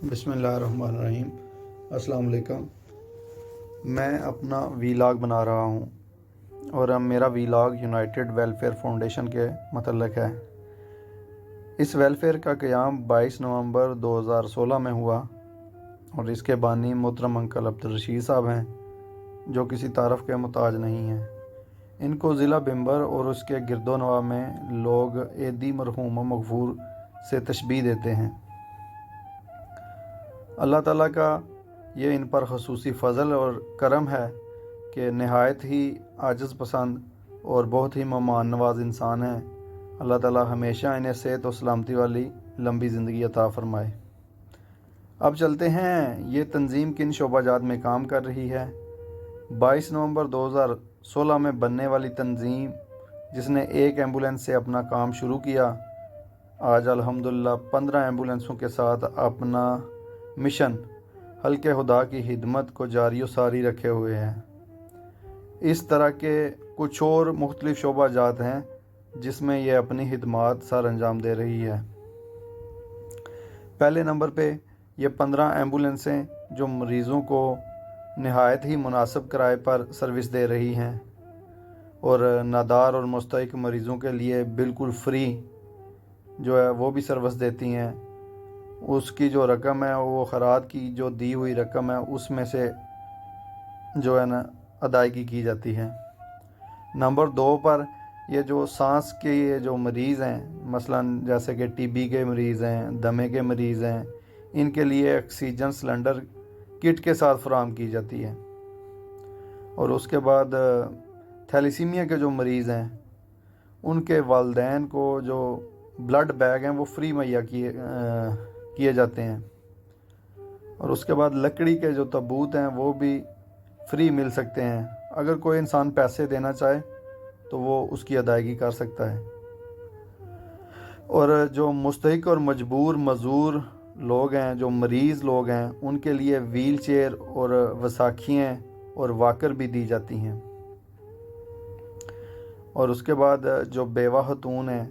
بسم اللہ الرحمن الرحیم۔ السلام علیکم۔ میں اپنا ویلاگ بنا رہا ہوں اور میرا ویلاگ یونائٹڈ ویلفیئر فاؤنڈیشن کے متعلق ہے۔ اس ویلفیئر کا قیام 22 نومبر 2016 میں ہوا اور اس کے بانی محترم انکل عبدالرشید صاحب ہیں، جو کسی تعارف کے محتاج نہیں ہیں۔ ان کو ضلع بمبر اور اس کے گرد و نواح میں لوگ عیدی مرحوم و مغفور سے تشبیہ دیتے ہیں۔ اللہ تعالیٰ کا یہ ان پر خصوصی فضل اور کرم ہے کہ نہایت ہی عاجز پسند اور بہت ہی مہمان نواز انسان ہیں۔ اللہ تعالیٰ ہمیشہ انہیں صحت و سلامتی والی لمبی زندگی عطا فرمائے۔ اب چلتے ہیں یہ تنظیم کن شعبہ جات میں کام کر رہی ہے۔ 22 نومبر 2016 میں بننے والی تنظیم، جس نے ایک ایمبولینس سے اپنا کام شروع کیا، آج الحمدللہ 15 ایمبولینسوں کے ساتھ اپنا مشن خلق خدا کی خدمت کو جاری و ساری رکھے ہوئے ہیں۔ اس طرح کے کچھ اور مختلف شعبہ جات ہیں جس میں یہ اپنی خدمات سر انجام دے رہی ہے۔ پہلے نمبر پہ یہ 15 ایمبولینسیں جو مریضوں کو نہایت ہی مناسب کرائے پر سروس دے رہی ہیں اور نادار اور مستحق مریضوں کے لیے بالکل فری جو ہے وہ بھی سروس دیتی ہیں۔ اس کی جو رقم ہے وہ خیرات کی جو دی ہوئی رقم ہے اس میں سے جو ہے نا ادائیگی کی جاتی ہے۔ نمبر 2 پر یہ جو سانس کے یہ جو مریض ہیں، مثلا جیسے کہ ٹی بی کے مریض ہیں، دمے کے مریض ہیں، ان کے لیے آکسیجن سلنڈر کٹ کے ساتھ فراہم کی جاتی ہے۔ اور اس کے بعد تھیلیسیمیا کے جو مریض ہیں ان کے والدین کو جو بلڈ بیگ ہیں وہ فری مہیا کیے جاتے ہیں۔ اور اس کے بعد لکڑی کے جو تابوت ہیں وہ بھی فری مل سکتے ہیں۔ اگر کوئی انسان پیسے دینا چاہے تو وہ اس کی ادائیگی کر سکتا ہے۔ اور جو مستحق اور مجبور معذور لوگ ہیں، جو مریض لوگ ہیں، ان کے لیے ویل چیئر اور وساکھیاں اور واکر بھی دی جاتی ہیں۔ اور اس کے بعد جو بیوہ خاتون ہیں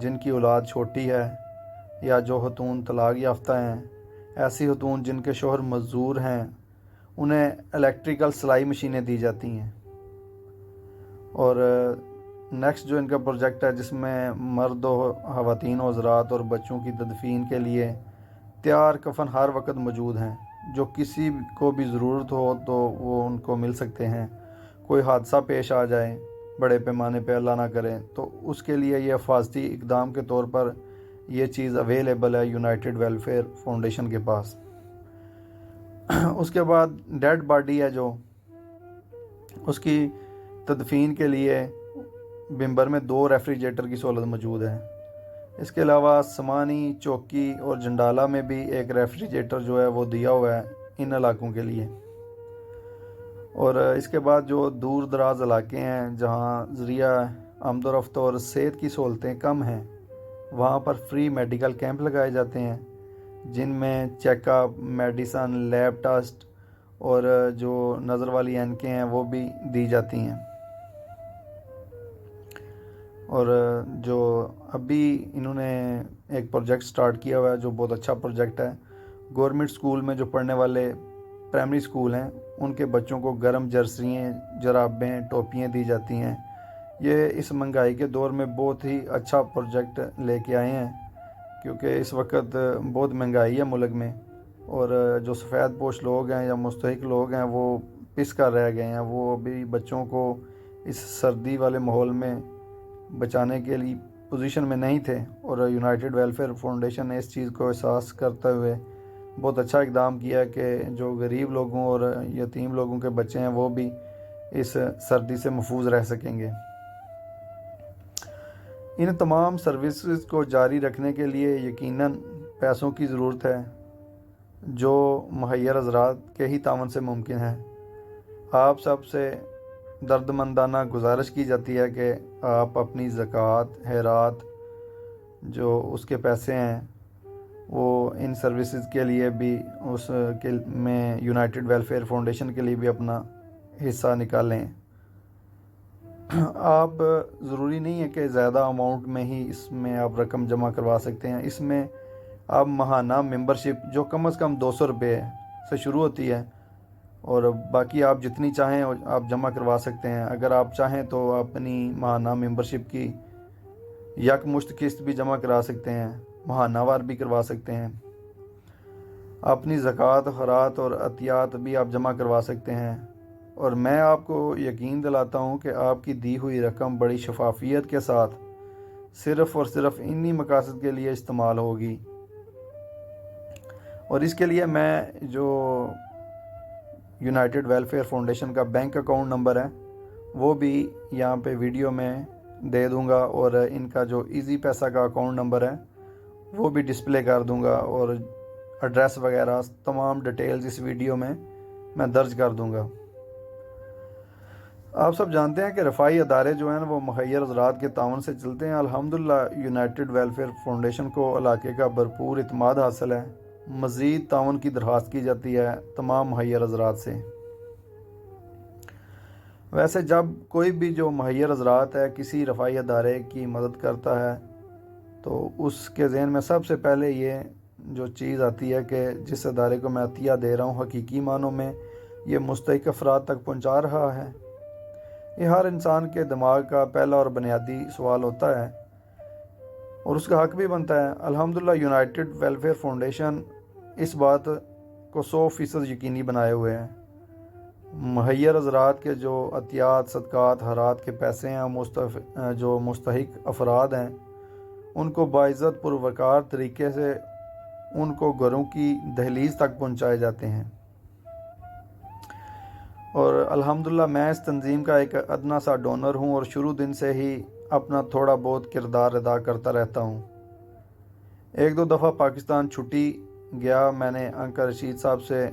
جن کی اولاد چھوٹی ہے یا جو خاتون طلاق یافتہ ہیں، ایسی خاتون جن کے شوہر مزدور ہیں، انہیں الیکٹریکل سلائی مشینیں دی جاتی ہیں۔ اور نیکسٹ جو ان کا پروجیکٹ ہے جس میں مرد و خواتین و حضرات اور بچوں کی تدفین کے لیے تیار کفن ہر وقت موجود ہیں، جو کسی کو بھی ضرورت ہو تو وہ ان کو مل سکتے ہیں۔ کوئی حادثہ پیش آ جائے بڑے پیمانے پہ، اللہ نہ کرے، تو اس کے لیے یہ حفاظتی اقدام کے طور پر یہ چیز اویلیبل ہے یونائٹڈ ویلفیئر فاؤنڈیشن کے پاس۔ اس کے بعد ڈیڈ باڈی ہے جو اس کی تدفین کے لیے بمبر میں 2 ریفریجریٹر کی سہولت موجود ہے۔ اس کے علاوہ سمانی، چوکی اور جنڈالہ میں بھی ایک ریفریجریٹر جو ہے وہ دیا ہوا ہے ان علاقوں کے لیے۔ اور اس کے بعد جو دور دراز علاقے ہیں جہاں ذریعہ آمد و رفت اور صحت کی سہولتیں کم ہیں، وہاں پر فری میڈیکل کیمپ لگائے جاتے ہیں جن میں check up, medicine, lab test اور جو نظر والی اینکیں ہیں وہ بھی دی جاتی ہیں۔ اور جو ابھی انہوں نے ایک پروجیکٹ سٹارٹ کیا ہوا ہے جو بہت اچھا پروجیکٹ ہے، گورنمنٹ سکول میں جو پڑھنے والے پرائمری سکول ہیں ان کے بچوں کو گرم جرسیاں، جرابیں، ٹوپیاں دی جاتی ہیں۔ یہ اس مہنگائی کے دور میں بہت ہی اچھا پروجیکٹ لے کے آئے ہیں، کیونکہ اس وقت بہت مہنگائی ہے ملک میں، اور جو سفید پوش لوگ ہیں یا مستحق لوگ ہیں وہ پس کر رہ گئے ہیں۔ وہ ابھی بچوں کو اس سردی والے ماحول میں بچانے کے لیے پوزیشن میں نہیں تھے، اور یونائٹڈ ویلفیئر فاؤنڈیشن نے اس چیز کو احساس کرتے ہوئے بہت اچھا اقدام کیا کہ جو غریب لوگوں اور یتیم لوگوں کے بچے ہیں وہ بھی اس سردی سے محفوظ رہ سکیں گے۔ ان تمام سروسز کو جاری رکھنے کے لیے یقیناً پیسوں کی ضرورت ہے، جو مہیر حضرات کے ہی تعاون سے ممکن ہے۔ آپ سب سے دردمندانہ گزارش کی جاتی ہے کہ آپ اپنی زکوٰۃ، خیرات جو اس کے پیسے ہیں وہ ان سروسز کے لیے بھی اس کے میں یونائٹڈ ویلفیئر فاؤنڈیشن کے لیے بھی اپنا حصہ نکالیں۔ آپ ضروری نہیں ہے کہ زیادہ اماؤنٹ میں ہی اس میں آپ رقم جمع کروا سکتے ہیں۔ اس میں آپ ماہانہ ممبرشپ جو کم از کم 200 روپے سے شروع ہوتی ہے، اور باقی آپ جتنی چاہیں آپ جمع کروا سکتے ہیں۔ اگر آپ چاہیں تو اپنی ماہانہ ممبرشپ کی یکمشت قسط بھی جمع کرا سکتے ہیں، ماہانہ وار بھی کروا سکتے ہیں۔ اپنی زکوٰۃ، خیرات اور عطیات بھی آپ جمع کروا سکتے ہیں، اور میں آپ کو یقین دلاتا ہوں کہ آپ کی دی ہوئی رقم بڑی شفافیت کے ساتھ صرف اور صرف انہی مقاصد کے لیے استعمال ہوگی۔ اور اس کے لیے میں جو یونائٹڈ ویلفیئر فاؤنڈیشن کا بینک اکاؤنٹ نمبر ہے وہ بھی یہاں پہ ویڈیو میں دے دوں گا، اور ان کا جو ایزی پیسہ کا اکاؤنٹ نمبر ہے وہ بھی ڈسپلے کر دوں گا، اور ایڈریس وغیرہ تمام ڈیٹیلز اس ویڈیو میں درج کر دوں گا۔ آپ سب جانتے ہیں کہ رفاہی ادارے جو ہیں وہ مخیر حضرات کے تعاون سے چلتے ہیں۔ الحمدللہ یونائٹڈ ویلفیئر فاؤنڈیشن کو علاقے کا بھرپور اعتماد حاصل ہے۔ مزید تعاون کی درخواست کی جاتی ہے تمام مخیر حضرات سے۔ ویسے جب کوئی بھی جو مخیر حضرات ہے کسی رفاہی ادارے کی مدد کرتا ہے تو اس کے ذہن میں سب سے پہلے یہ جو چیز آتی ہے کہ جس ادارے کو میں عطیہ دے رہا ہوں حقیقی معنوں میں یہ مستحق افراد تک پہنچا رہا ہے۔ یہ ہر انسان کے دماغ کا پہلا اور بنیادی سوال ہوتا ہے، اور اس کا حق بھی بنتا ہے۔ الحمدللہ یونائٹڈ ویلفیئر فاؤنڈیشن اس بات کو 100% یقینی بنائے ہوئے ہیں۔ مخیر حضرات کے جو عطیات، صدقات، خیرات کے پیسے ہیں جو مستحق افراد ہیں ان کو باعزت پروقار طریقے سے ان کو گھروں کی دہلیز تک پہنچائے جاتے ہیں۔ اور الحمدللہ میں اس تنظیم کا ایک ادنا سا ڈونر ہوں، اور شروع دن سے ہی اپنا تھوڑا بہت کردار ادا کرتا رہتا ہوں۔ ایک دو دفعہ پاکستان چھٹی گیا، میں نے انکل رشید صاحب سے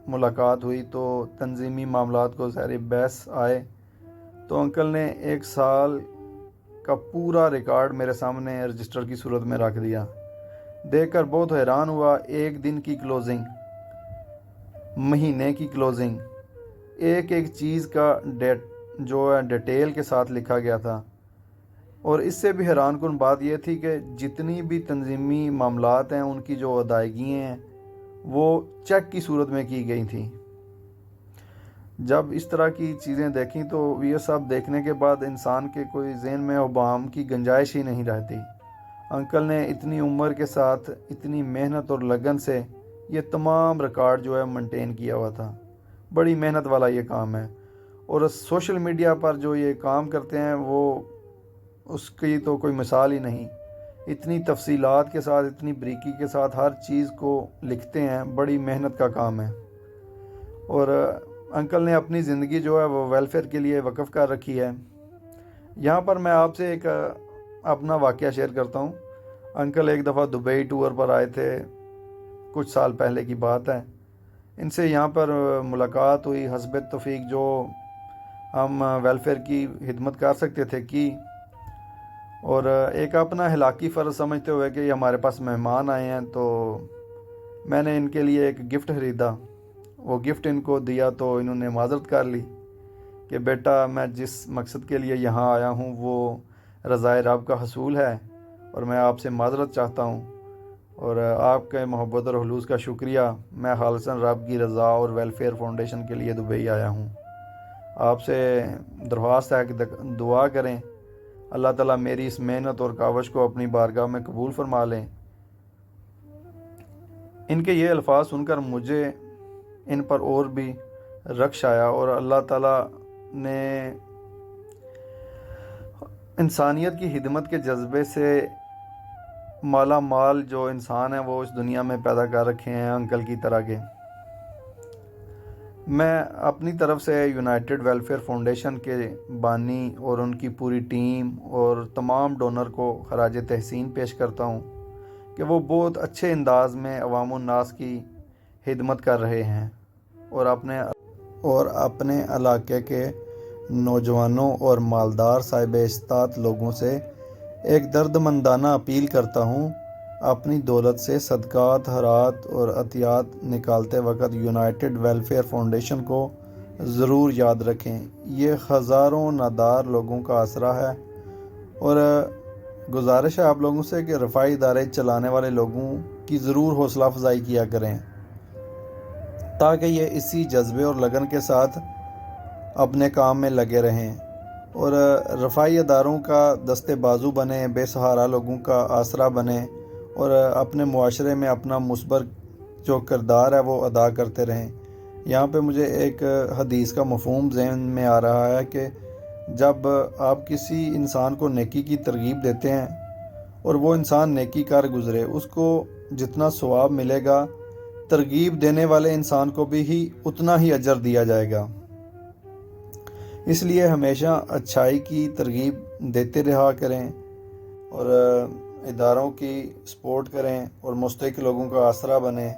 ملاقات ہوئی تو تنظیمی معاملات کو ظاہر بحث آئے، تو انکل نے 1 سال کا پورا ریکارڈ میرے سامنے رجسٹر کی صورت میں رکھ دیا۔ دیکھ کر بہت حیران ہوا، 1 دن کی کلوزنگ، مہینے کی کلوزنگ، ایک چیز کا جو ہے ڈیٹیل کے ساتھ لکھا گیا تھا۔ اور اس سے بھی حیران کن بات یہ تھی کہ جتنی بھی تنظیمی معاملات ہیں ان کی جو ادائیگیاں ہیں وہ چیک کی صورت میں کی گئی تھیں۔ جب اس طرح کی چیزیں دیکھیں تو یہ سب دیکھنے کے بعد انسان کے کوئی ذہن میں ابہام کی گنجائش ہی نہیں رہتی۔ انکل نے اتنی عمر کے ساتھ اتنی محنت اور لگن سے یہ تمام ریکارڈ جو ہے مینٹین کیا ہوا تھا۔ بڑی محنت والا یہ کام ہے، اور سوشل میڈیا پر جو یہ کام کرتے ہیں وہ اس کی تو کوئی مثال ہی نہیں۔ اتنی تفصیلات کے ساتھ، اتنی بریکی کے ساتھ ہر چیز کو لکھتے ہیں، بڑی محنت کا کام ہے۔ اور انکل نے اپنی زندگی جو ہے وہ ویلفیئر کے لیے وقف کر رکھی ہے۔ یہاں پر میں آپ سے ایک اپنا واقعہ شیئر کرتا ہوں۔ انکل ایک دفعہ دبئی ٹور پر آئے تھے، کچھ سال پہلے کی بات ہے۔ ان سے یہاں پر ملاقات ہوئی، حسب توفیق جو ہم ویلفیئر کی خدمت کر سکتے تھے کی، اور ایک اپنا اخلاقی فرض سمجھتے ہوئے کہ یہ ہمارے پاس مہمان آئے ہیں تو میں نے ان کے لیے ایک گفٹ خریدا۔ وہ گفٹ ان کو دیا تو انہوں نے معذرت کر لی کہ بیٹا میں جس مقصد کے لیے یہاں آیا ہوں وہ رضائے رب کا حصول ہے، اور میں آپ سے معذرت چاہتا ہوں، اور آپ کے محبت اور خلوص کا شکریہ۔ میں خالصاً رب کی رضا اور ویلفیئر فاؤنڈیشن کے لیے دبئی آیا ہوں۔ آپ سے درخواست ہے کہ دعا کریں، اللہ تعالیٰ میری اس محنت اور کاوش کو اپنی بارگاہ میں قبول فرما لیں۔ ان کے یہ الفاظ سن کر مجھے ان پر اور بھی رکش آیا، اور اللہ تعالیٰ نے انسانیت کی خدمت کے جذبے سے مالا مال جو انسان ہیں وہ اس دنیا میں پیدا کر رکھے ہیں انکل کی طرح کے۔ میں اپنی طرف سے یونائٹڈ ویلفیئر فاؤنڈیشن کے بانی اور ان کی پوری ٹیم اور تمام ڈونر کو خراج تحسین پیش کرتا ہوں کہ وہ بہت اچھے انداز میں عوام الناس کی خدمت کر رہے ہیں، اور اپنے علاقے کے نوجوانوں اور مالدار صاحب استطاعت لوگوں سے ایک دردمندانہ اپیل کرتا ہوں، اپنی دولت سے صدقات، خیرات اور عطیات نکالتے وقت یونائٹڈ ویلفیئر فاؤنڈیشن کو ضرور یاد رکھیں۔ یہ ہزاروں نادار لوگوں کا آسرا ہے، اور گزارش ہے آپ لوگوں سے کہ رفاہی ادارے چلانے والے لوگوں کی ضرور حوصلہ افزائی کیا کریں تاکہ یہ اسی جذبے اور لگن کے ساتھ اپنے کام میں لگے رہیں اور رفاہی اداروں کا دستے بازو بنیں، بے سہارا لوگوں کا آسرا بنیں اور اپنے معاشرے میں اپنا مثبت جو کردار ہے وہ ادا کرتے رہیں۔ یہاں پہ مجھے ایک حدیث کا مفہوم ذہن میں آ رہا ہے کہ جب آپ کسی انسان کو نیکی کی ترغیب دیتے ہیں اور وہ انسان نیکی کر گزرے، اس کو جتنا ثواب ملے گا، ترغیب دینے والے انسان کو بھی اتنا ہی اجر دیا جائے گا۔ اس لیے ہمیشہ اچھائی کی ترغیب دیتے رہا کریں اور اداروں کی سپورٹ کریں اور مستحق لوگوں کا آسرا بنیں،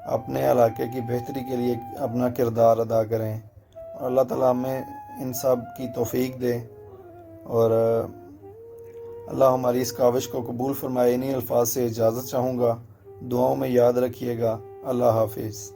اپنے علاقے کی بہتری کے لیے اپنا کردار ادا کریں اور اللہ تعالیٰ ہمیں ان سب کی توفیق دے اور اللہ ہماری اس کاوش کو قبول فرمائے۔ انہی الفاظ سے اجازت چاہوں گا، دعاؤں میں یاد رکھیے گا۔ اللہ حافظ۔